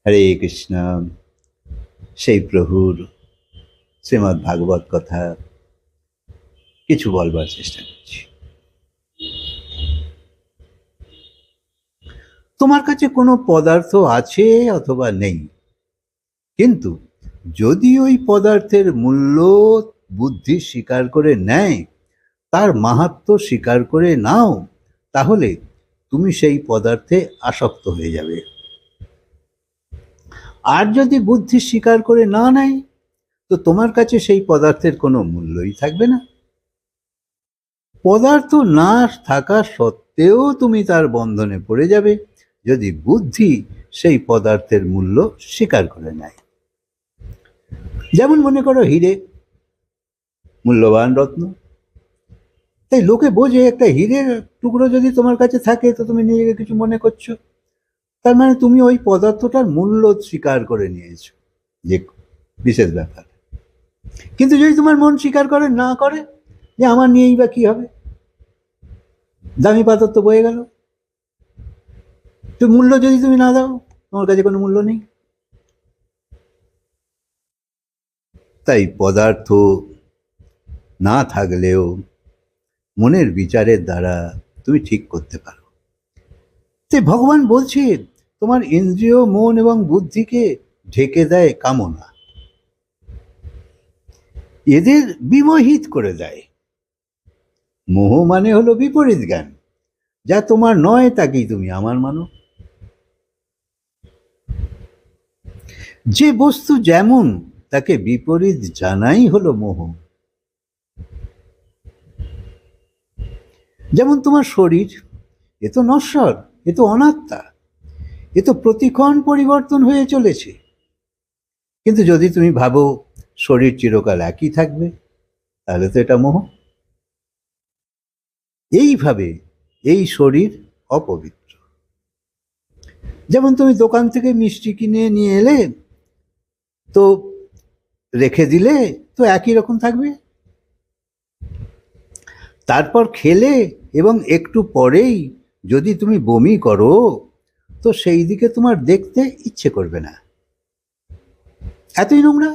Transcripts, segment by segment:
হরে কৃষ্ণ। সেই প্রভুর শ্রীমদ্ ভাগবত কথা কিছু বলবার চেষ্টা করছি। তোমার কাছে কোনো পদার্থ আছে অথবা নেই, কিন্তু যদি ওই পদার্থের মূল্য বুদ্ধি স্বীকার করে নেয়, তার মাহাত্ম্য স্বীকার করে নাও, তাহলে তুমি সেই পদার্থে আসক্ত হয়ে যাবে। আর যদি বুদ্ধি স্বীকার করে না নেয়, তো তোমার কাছে সেই পদার্থের কোনো মূল্যই থাকবে না। পদার্থ না থাকা সত্ত্বেও তুমি তার বন্ধনে পড়ে যাবে, যদি বুদ্ধি সেই পদার্থের মূল্য স্বীকার করে নেয়। যেমন মনে করো হীরে, মূল্যবান রত্ন। তাই লোকে বোঝে একটা হীরের টুকরো যদি তোমার কাছে থাকে, তো তুমি নিজেকে কিছু মনে করছো, তার মানে তুমি ওই পদার্থটার মূল্য স্বীকার করে নিয়েছো, যে বিশেষ ব্যাপার। কিন্তু যদি তোমার মন স্বীকার করে না করে, যে আমার নিয়েই বা কি হবে, দামি পাথর তো বয়ে গেল, তো মূল্য যদি তুমি না দাও, তোমার কাছে কোনো মূল্য নেই। তাই পদার্থ না থাকলেও মনের বিচারের দ্বারা তুমি ঠিক করতে পারো। তাই ভগবান বলছে, তোমার ইন্দ্রিয়, মন এবং বুদ্ধিকে ঢেকে দেয় কামনা, এদের বিমোহিত করে দেয়। মোহ মানে হলো বিপরীত জ্ঞান, যা তোমার নয় তাকেই তুমি আমার মানো। যে বস্তু যেমন তাকে বিপরীত জানাই হলো মোহ। যেমন তোমার শরীর, এ তো নশ্বর, এ তো অনাত্মা, এ তো প্রতিক্ষণ পরিবর্তন হয়ে চলেছে। কিন্তু যদি তুমি ভাবো শরীর চিরকাল একই থাকবে, তাহলে তো এটা মোহ। এইভাবে এই শরীর অপবিত্র। যেমন তুমি দোকান থেকে মিষ্টি কিনে নিয়ে এলে, তো রেখে দিলে তো একই রকম থাকবে। তারপর খেলে এবং একটু পরেই যদি তুমি বমি করো, তো সেই দিকে তোমার দেখতে ইচ্ছে করবে না, এতই নোংরা।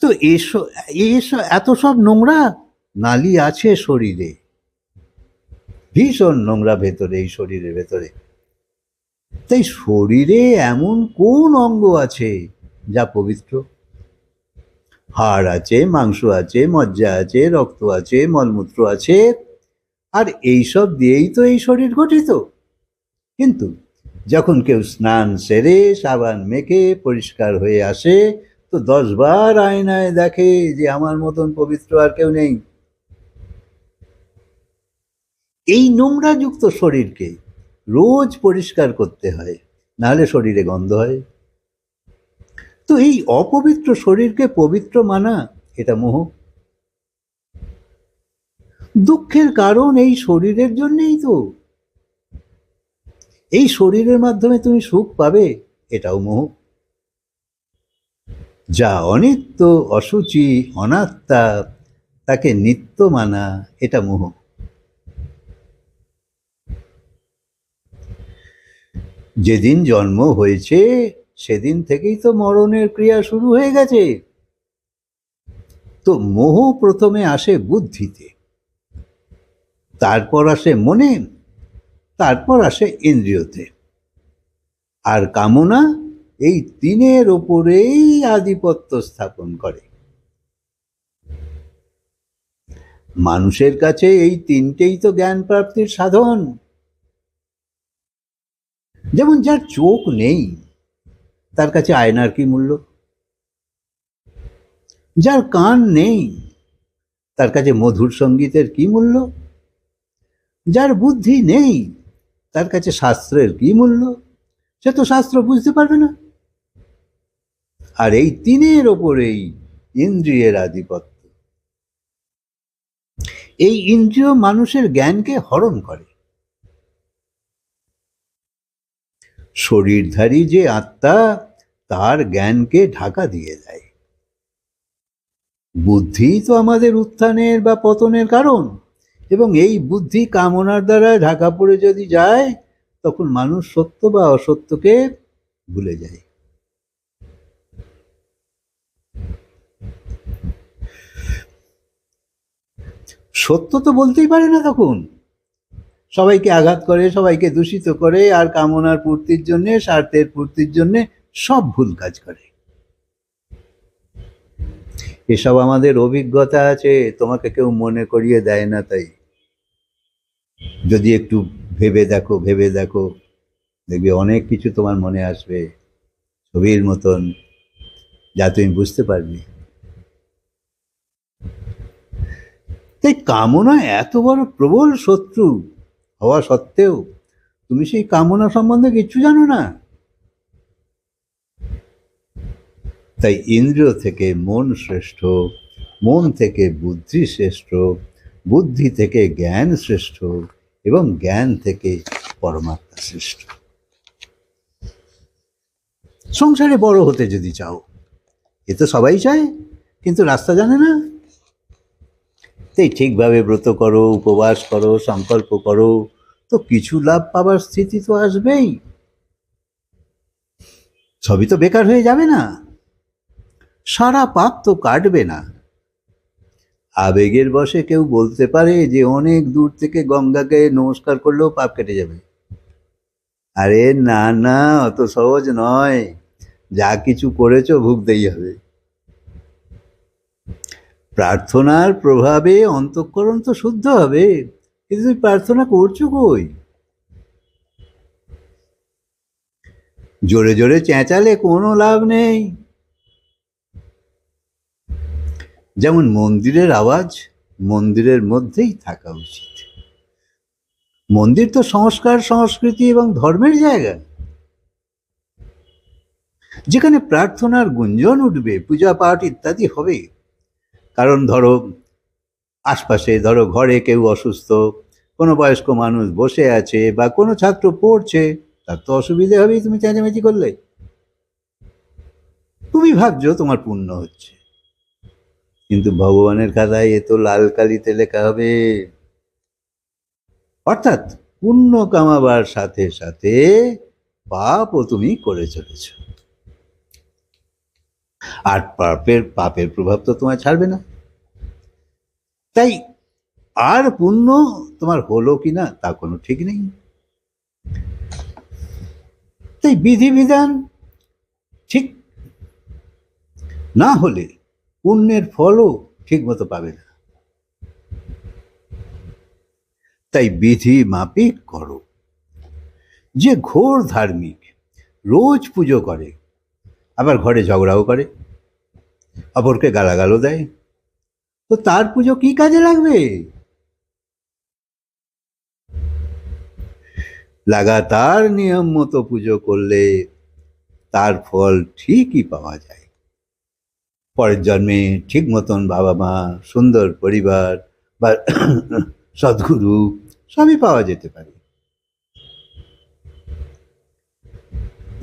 তো এসব এত সব নোংরা নালি আছে শরীরে, ভীষণ নোংরা ভেতরে, এই শরীরের ভেতরে। তাই শরীরে এমন কোন অঙ্গ আছে যা পবিত্র? হাড় আছে, মাংস আছে, মজ্জা আছে, রক্ত আছে, মলমূত্র আছে, আর এইসব দিয়েই তো এই শরীর গঠিত। কিন্তু যখন কেউ স্নান সেরে সাবান মেখে পরিষ্কার হয়ে আসে, তো 10 বার আয়নায় দেখে যে আমার মতন পবিত্র আর কেউ নেই। এই নোংরাযুক্ত শরীরকে রোজ পরিষ্কার করতে হয়, নাহলে শরীরে গন্ধ হয়। তো এই অপবিত্র শরীরকে পবিত্র মানা, এটা মোহ। দুঃখের কারণ এই শরীরের জন্যেই তো। এই শরীরের মাধ্যমে তুমি সুখ পাবে, এটাও মোহ। যা অনিত্য, অসুচি, অনাত্মা, তাকে নিত্য মানা, এটা মোহ। যেদিন জন্ম হয়েছে সেদিন থেকেই তো মরণের ক্রিয়া শুরু হয়ে গেছে। তো মোহ প্রথমে আসে বুদ্ধিতে, তারপর আসে মনে, তারপর আসে ইন্দ্রিয়তে, আর কামনা এই তিনের ওপরেই আধিপত্য স্থাপন করে। মানুষের কাছে এই তিনটেই তো জ্ঞান প্রাপ্তির সাধন। যেমন যার চোখ নেই, তার কাছে আয়নার কি মূল্য? যার কান নেই, তার কাছে মধুর সঙ্গীতের কি মূল্য? যার বুদ্ধি নেই, তার কাছে শাস্ত্রের কি মূল্য? সে তো শাস্ত্র বুঝতে পারবে না। আর এই তিনের ওপরেই ইন্দ্রিয়ের আধিপত্য। এই ইন্দ্রিয় মানুষের জ্ঞানকে হরণ করে। শরীরধারী যে আত্মা, তার জ্ঞানকে ঢাকা দিয়ে দেয়। বুদ্ধি তো আমাদের উত্থানের বা পতনের কারণ, এবং এই বুদ্ধি কামনার দ্বারা ঢাকা পড়ে যদি যায়, তখন মানুষ সত্য বা অসত্যকে ভুলে যায়। সত্য তো বলতেই পারে না তখন, সবাইকে আঘাত করে, সবাইকে দূষিত করে, আর কামনার পূর্তির জন্যে, স্বার্থের পূর্তির জন্যে সব ভুল কাজ করে। এসব আমাদের অভিজ্ঞতা আছে, তোমাকে কেউ মনে করিয়ে দেয় না। তাই যদি একটু ভেবে দেখো, দেখবে অনেক কিছু তোমার মনে আসবে ছবির মতন, যা তুমি বুঝতে পারবে। তাই কামনা এত বড় প্রবল শত্রু হওয়া সত্ত্বেও তুমি সেই কামনা সম্বন্ধে কিচ্ছু জানো না। তাই ইন্দ্রিয় থেকে মন শ্রেষ্ঠ, মন থেকে বুদ্ধি শ্রেষ্ঠ, বুদ্ধি থেকে জ্ঞান শ্রেষ্ঠ, এবং জ্ঞান থেকে পরমাত্মা শ্রেষ্ঠ। সংসারে বড় হতে যদি চাও, এ তো সবাই চায়, কিন্তু রাস্তা জানে না। তাই ঠিকভাবে ব্রত করো, উপবাস করো, সংকল্প করো, তো কিছু লাভ পাবার স্থিতি তো আসবেই। সবই তো বেকার হয়ে যাবে না, সারা পাপ তো কাটবে না। আবেগের বশে কেউ বলতে পারে যে অনেক দূর থেকে গঙ্গাকে নমস্কার করলেও পাপ কেটে যাবে। আরে না না, অত সহজ নয়। যা কিছু করেছো ভুগতেই হবে। প্রার্থনার প্রভাবে অন্তঃকরণ তো শুদ্ধ হবে, কিন্তু তুমি প্রার্থনা করছো কই? জোরে জোরে চেঁচালে কোনো লাভ নেই। যেমন মন্দিরের আওয়াজ মন্দিরের মধ্যেই থাকা উচিত। মন্দির তো সংস্কার, সংস্কৃতি এবং ধর্মের জায়গা, যেখানে প্রার্থনার গুঞ্জন উঠবে, পূজা পাঠ ইত্যাদি হবে। কারণ ধরো আশপাশে, ধরো ঘরে কেউ অসুস্থ, কোনো বয়স্ক মানুষ বসে আছে, বা কোনো ছাত্র পড়ছে, তার তো অসুবিধে হবেই তুমি চেঁচামেচি করলে। তুমি ভাবছো তোমার পুণ্য হচ্ছে, কিন্তু ভগবানের খাতায় এ তো লাল কালিতে লেখা হবে। অর্থাৎ পুণ্য কামাবার সাথে সাথে পাপও তুমি করে চলেছ, আর পাপের প্রভাব তো তোমায় ছাড়বে না। তাই আর পুণ্য তোমার হলো কিনা তা কোনো ঠিক নেই। তাই বিধিবিধান ঠিক না হলে পুণ্যের ফলও ঠিক মতো পাবে না। তাই বিধি মাফিক করো। যে ঘোর ধার্মিক, রোজ পুজো করে, আবার ঘরে ঝগড়াও করে, অপরকে গালাগালও দেয়, তো তার পুজো কি কাজে লাগবে? লাগাতার নিয়ম মতো পুজো করলে তার ফল ঠিকই পাওয়া যায়। পরের জন্মে ঠিক মতন বাবা মা, সুন্দর পরিবার, বা সদ্গুরু সবই পাওয়া যেতে পারে।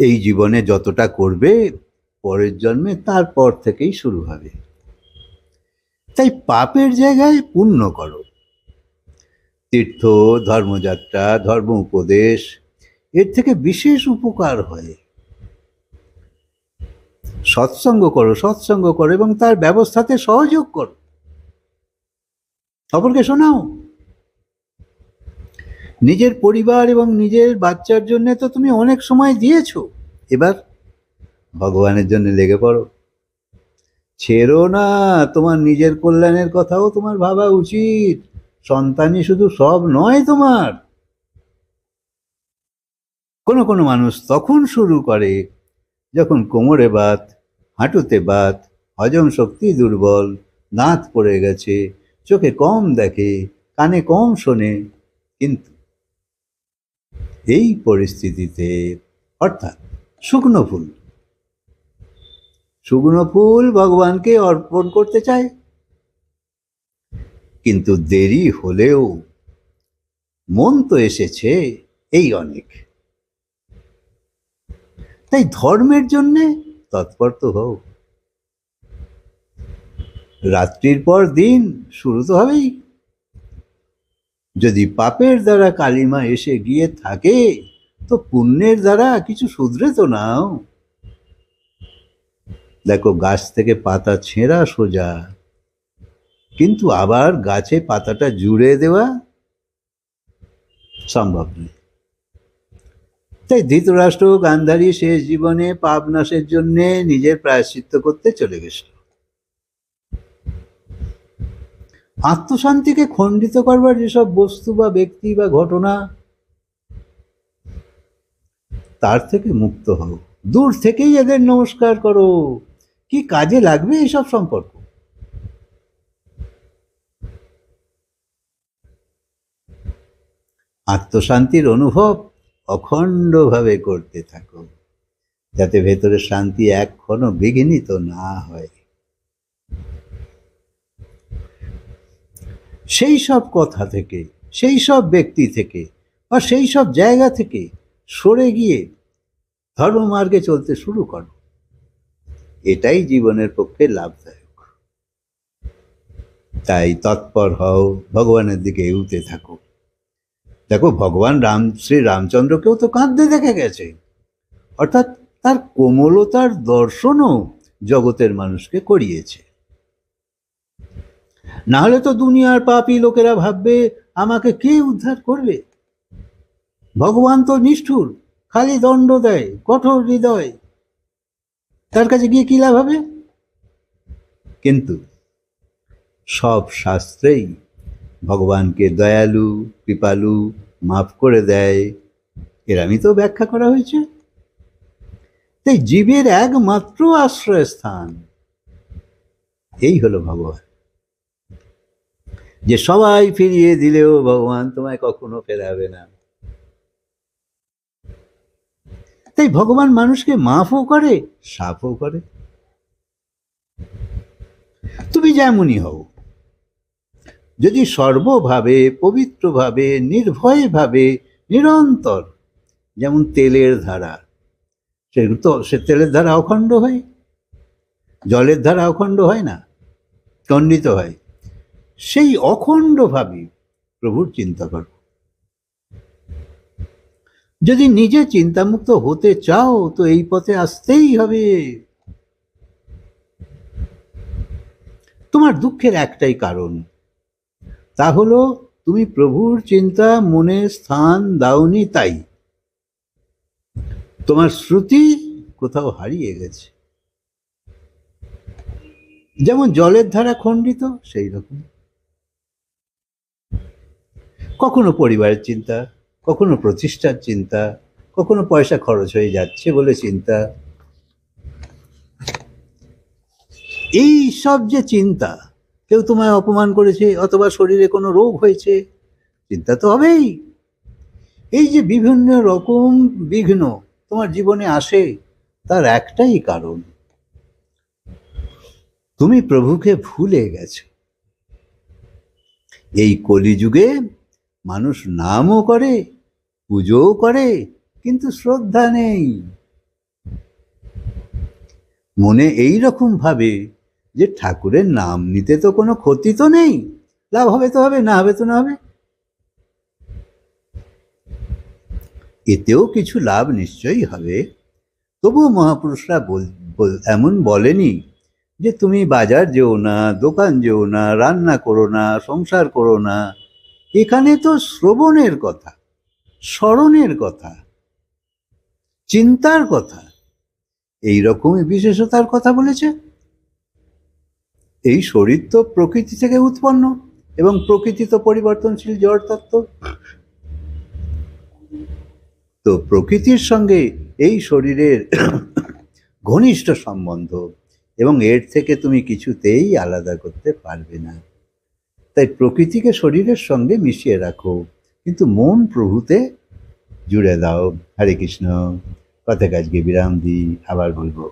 এই জীবনে যতটা করবে, পরের জন্মে তারপর থেকেই শুরু হবে। তাই পাপের জায়গায় পুণ্য করো। তীর্থ, ধর্মযাত্রা, ধর্ম উপদেশ, এর থেকে বিশেষ উপকার হয়। সৎসঙ্গ করো এবং তার ব্যবস্থাতে সহযোগ করো, অপরকে শোনাও। নিজের পরিবার এবং নিজের বাচ্চার জন্য তো তুমি অনেক সময় দিয়েছো, এবার ভগবানের জন্য লেগে পড়ো। ছেড়ো না, তোমার নিজের কল্যাণের কথাও তোমার ভাবা উচিত। সন্তানই শুধু সব নয় তোমার। কোনো কোনো মানুষ তখন শুরু করে যখন কোমরে বাত, হাঁটুতে বাত, হজম শক্তি দুর্বল, দাঁত পড়ে গেছে, চোখে কম দেখে, কানে কম শোনে। কিন্তু এই পরিস্থিতিতে, অর্থাৎ শুকনো ফুল ভগবানকে অর্পণ করতে চায়, কিন্তু দেরি হলেও মন তো এসেছে, এই অনেক। তাই ধর্মের জন্যে তৎপর তো হও। রাত্রির পর দিন শুরু তো হবেই। যদি পাপের দ্বারা কালিমা এসে গিয়ে থাকে, তো পুণ্যের দ্বারা কিছু শুধরে তো নাও। দেখো, গাছ থেকে পাতা ছেঁড়া সোজা, কিন্তু আবার গাছে পাতাটা জুড়ে দেওয়া সম্ভব নয়। তাই ধৃতরাষ্ট্র গান্ধারী শেষ জীবনে পাপ নাশের জন্য নিজের প্রায়শ্চিত্ত করতে চলে গেছিল। আত্মশান্তিকে খণ্ডিত করবার যেসব বস্তু বা ব্যক্তি বা ঘটনা, তার থেকে মুক্ত হও। দূর থেকেই এদের নমস্কার করো। কি কাজে লাগবে এইসব সম্পর্ক? আত্মশান্তির অনুভব অখণ্ডভাবে করতে থাকো, যাতে ভেতরে শান্তি এখনো বিঘ্নিত না হয়। সেই সব কথা থেকে, সেই সব ব্যক্তি থেকে বা সেই সব জায়গা থেকে সরে গিয়ে ধর্মমার্গে চলতে শুরু করো। এটাই জীবনের পক্ষে লাভদায়ক। তাই তৎপর হও, ভগবানের দিকে এগোতে থাকো। দেখো, ভগবান শ্রী রামচন্দ্রকেও তো কাঁদতে দেখা গেছে। অর্থাৎ তার কোমলতার দর্শনও জগতের মানুষকে করিয়েছে। না হলে তো দুনিয়ার পাপী লোকেরা ভাববে, আমাকে কে উদ্ধার করবে? ভগবান তো নিষ্ঠুর, খালি দণ্ড দেয়, কঠোর হৃদয়, তার কাছে গিয়ে কি লাভ হবে? কিন্তু সব শাস্ত্রেই ভগবানকে দয়ালু, কৃপালু, মাফ করে দেয়, এরমই তো ব্যাখ্যা করা হয়েছে। তাই জীবের একমাত্র আশ্রয়স্থান এই হলো ভগবান, যে সবাই ফিরিয়ে দিলেও ভগবান তোমায় কখনো ফেরাবে না। তাই ভগবান মানুষকে মাফও করে, সাফও করে। তুমি যেমনই হও, যদি সর্বভাবে, পবিত্রভাবে, নির্ভয়ভাবে, নিরন্তর, যেমন তেলের ধারা, সে তেলের ধারা অখণ্ড হয়, জলের ধারা অখণ্ড হয় না, খণ্ডিত হয়। সেই অখণ্ডভাবে প্রভুর চিন্তা করো। যদি নিজে চিন্তামুক্ত হতে চাও তো এই পথে আসতেই হবে। তোমার দুঃখের একটাই কারণ, তা হলো তুমি প্রভুর চিন্তা মনে স্থান দাওনি। তাই তোমার শ্রুতি কোথাও হারিয়ে গেছে। যেমন জলের ধারা খণ্ডিত, সেই রকম কখনো পরিবারের চিন্তা, কখনো প্রতিষ্ঠার চিন্তা, কখনো পয়সা খরচ হয়ে যাচ্ছে বলে চিন্তা। এই সব যে চিন্তা, কেউ তোমায় অপমান করেছে অথবা শরীরে কোনো রোগ হয়েছে, চিন্তা তো হবেই। এই যে বিভিন্ন রকম বিঘ্ন তোমার জীবনে আসে, তার একটাই কারণ, তুমি প্রভুকে ভুলে গেছো। এই কলিযুগে মানুষ নামও করে, পুজোও করে, কিন্তু শ্রদ্ধা নেই। মনে এই রকম ভাবে যে ঠাকুরের নাম নিতে তো কোনো ক্ষতি তো নেই, লাভ হবে তো হবে, না হবে তো না হবে। এতেও কিছু লাভ নিশ্চয়ই হবে। তবুও মহাপুরুষরা এমন বলেনি যে তুমি বাজার যেও না, দোকান যেও না, রান্না করো না, সংসার করো না। এখানে তো শ্রবণের কথা, স্মরণের কথা, চিন্তার কথা, এই রকমই বিশেষতার কথা বলেছে। এই শরীর তো প্রকৃতি থেকে উৎপন্ন, এবং প্রকৃতি তো পরিবর্তনশীল জড় তত্ত্ব। তো প্রকৃতির সঙ্গে এই শরীরের ঘনিষ্ঠ সম্বন্ধ, এবং এর থেকে তুমি কিছুতেই আলাদা করতে পারবে না। তাই প্রকৃতিকে শরীরের সঙ্গে মিশিয়ে রাখো, কিন্তু মন প্রভুতে জুড়ে দাও। হরে কৃষ্ণ। কথা আজকে বিরাম দিই, আবার বলবো।